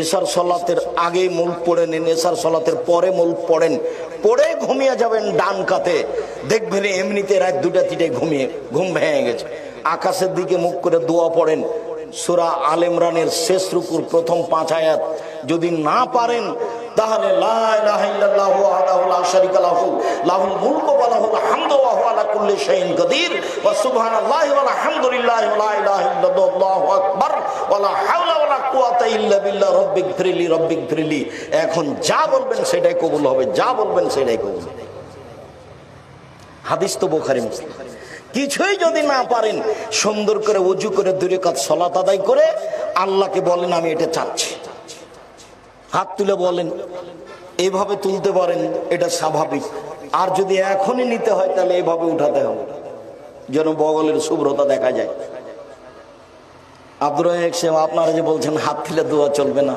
এশার সালাতের আগে মুলক পড়ে নিন, এশার সালাতের পরে মুলক পড়েন, পড়ে ঘুমিয়ে যাবেন ডান কাতে, দেখবেন এমনিতে রাত 2টা 3টায় ঘুম ভেঙে গেছে। আকাশের দিকে মুখ করে দোয়া পড়েন, সূরা আল ইমরানের শেষ রুকুর প্রথম 5 আয়াত। যদি না পারেন তাহলে লা ইলাহা ইল্লাল্লাহু ওয়াহদাহু লা শারীকা লাহু লাহুল মুলকু ওয়া লাহুল হামদু ওয়া হুয়া আলা কুল্লি শাইইন কাদির ওয়া সুবহানাল্লাহি ওয়া আলহামদুলিল্লাহি ওয়া লা ইলাহা ইল্লাল্লাহু আল্লাহু আকবার ওয়া লা হাওলা ওয়া লা কুওয়াতা ইল্লা বিল্লাহ রব্বিগফিরলি রব্বিগফিরলি। এখন যা বলবেন সেটাই কবুল হবে, যা বলবেন সেটাই কবুল হবে। হাদিস তো বুখারী মুসলিম। কিছুই যদি না পারেন, সুন্দর করে ওযু করে 2 রাকাত সালাত আদায় করে আল্লাহকে বলেন আমি এটা চাচ্ছি। হাত তুলে বলেন, এভাবে তুলতে পারেন, এটা স্বাভাবিক। আর যদি এখনই নিতে হয় তাহলে এভাবে উঠাতে হবে যেন বগলের শুভ্রতা দেখা যায়। আব্দুর রাজ্জাক সাহেব, আপনারা যে বলছেন হাত তুলে দোয়া চলবে না,